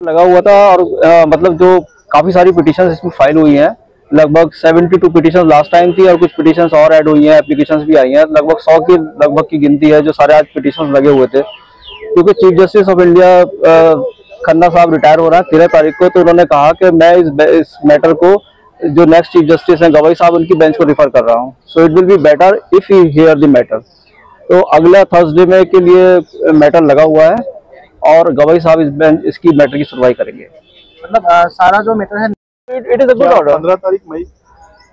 लगा हुआ था और मतलब जो काफी सारी पिटिशन इसमें फाइल हुई हैं, लगभग 72 पिटिशन लास्ट टाइम थी और कुछ पिटिशन और ऐड हुई हैं, एप्लीकेशंस भी आई हैं, लगभग 100 की लगभग की गिनती है जो सारे आज पिटिशन लगे हुए थे। क्योंकि chief justice of India Khanna साहब रिटायर हो रहा है 13 तारीख को, तो उन्होंने कहा कि मैं इस मैटर को जो नेक्स्ट चीफ जस्टिस हैं गवाई साहब उनकी बेंच को रिफर कर रहा हूँ। So it will be better if he here the matter. तो अगला थर्सडे में के लिए मैटर लगा हुआ है और गवाई साहब इसकी मैटर की सुनवाई करेंगे। मतलब सारा जो मैटर है it is a good order. 15 तारीख मई,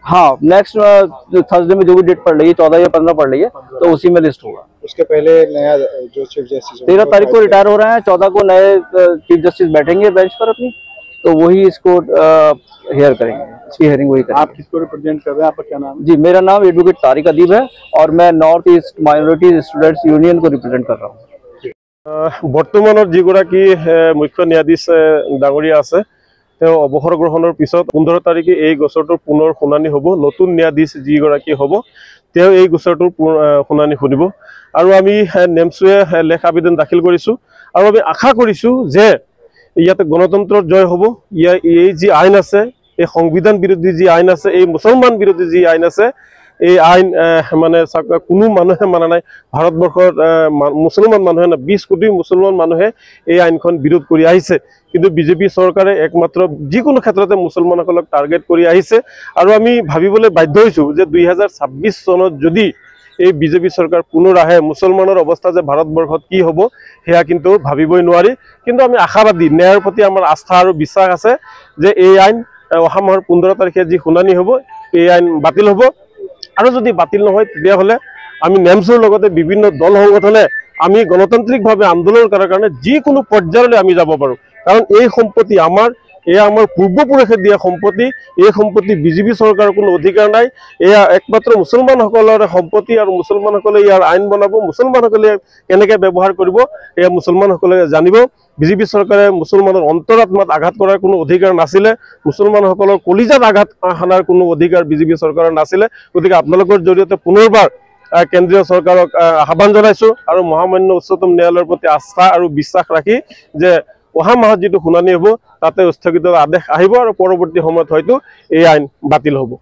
हाँ, नेक्स्ट थर्सडे में जो भी डेट पड़ रही है 14 या 15 पड़ रही है, तो उसी में लिस्ट होगा। उसके पहले नया जो चीफ जस्टिस 13 तारीख को रिटायर हो रहे हैं, 14 को नए चीफ जस्टिस बैठेंगे बेंच पर अपनी, तो वही इसको हेयर करेंगे, इसकी हेयरिंग वही करेंगे। आप किसको रिप्रेजेंट कर रहे हैं, आपका क्या नाम है? जी, मेरा नाम एडवोकेट तारिक अदीब है और मैं north east minority students union को रिप्रेजेंट कर रहा हूँ। বৰ্তমানৰ যিগৰাকী মুখ্য ন্যায়াধীশ ডাঙৰীয়া আছে তেওঁ অৱসৰ গ্ৰহণৰ পিছত 15 তাৰিখে এই গোচৰটোৰ পুনৰ শুনানি হ'ব। নতুন ন্যায়াধীশ যিগৰাকী হ'ব তেওঁ এই গোচৰটোৰ শুনানি শুনিব আৰু আমি নেমছুৱে লেখ আবেদন দাখিল কৰিছোঁ আৰু আমি আশা কৰিছোঁ যে ইয়াতে গণতন্ত্ৰৰ জয় হ'ব। এই যি আইন আছে, এই সংবিধান বিৰোধী যি আইন আছে, এই মুছলমান বিৰোধী যি আইন আছে, এই আইন মানে কোনো মানুহে মানা নাই। ভাৰতবৰ্ষৰ মুছলমান মানুহে না 20 কোটি মুছলমান মানুহে এই আইনখন বিৰোধ কৰি আহিছে, কিন্তু বিজেপি চৰকাৰে একমাত্ৰ যিকোনো ক্ষেত্ৰতে মুছলমানসকলক টাৰ্গেট কৰি আহিছে। আৰু আমি ভাবিবলৈ বাধ্য হৈছোঁ যে 2026 চনত যদি এই বিজেপি চৰকাৰ পুনৰ আহে, মুছলমানৰ অৱস্থা যে ভাৰতবৰ্ষত কি হ'ব সেয়া কিন্তু ভাবিবই নোৱাৰি। কিন্তু আমি আশাবাদী, ন্যায়ৰ প্ৰতি আমাৰ আস্থা আৰু বিশ্বাস আছে যে এই আইন অহা মাহৰ 15 তাৰিখে যি শুনানি হ'ব এই আইন বাতিল হ'ব। আৰু যদি বাতিল নহয় তেতিয়াহ'লে আমি নেমছৰ লগতে বিভিন্ন দল সংগঠনে আমি গণতান্ত্ৰিকভাৱে আন্দোলন কৰাৰ কাৰণে যিকোনো পৰ্যায়লৈ আমি যাব পাৰোঁ। কাৰণ এই সম্পত্তি আমাৰ পূৰ্বপুৰুষে দিয়া সম্পত্তি, এই সম্পত্তি বিজেপি চৰকাৰৰ কোনো অধিকাৰ নাই। এয়া একমাত্ৰ মুছলমানসকলৰ সম্পত্তি আৰু মুছলমানসকলে ইয়াৰ আইন বনাব, মুছলমানসকলে কেনেকৈ ব্যৱহাৰ কৰিব এয়া মুছলমানসকলে জানিব। বিজেপি চৰকাৰে মুছলমানৰ অন্তৰাত্মাত আঘাত কৰাৰ কোনো অধিকাৰ নাছিলে, মুছলমানসকলৰ কলিজাত আঘাত সানাৰ কোনো অধিকাৰ বিজেপি চৰকাৰৰ নাছিলে। গতিকে আপোনালোকৰ জৰিয়তে পুনৰবাৰ কেন্দ্ৰীয় চৰকাৰক আহ্বান জনাইছোঁ আৰু মহামান্য উচ্চতম ন্যায়ালয়ৰ প্ৰতি আস্থা আৰু বিশ্বাস ৰাখি যে অহা মাহত যিটো শুনানি হ'ব তাতে স্থগিত আদেশ আহিব আৰু পৰৱৰ্তী সময়ত হয়তো এই আইন বাতিল হ'ব।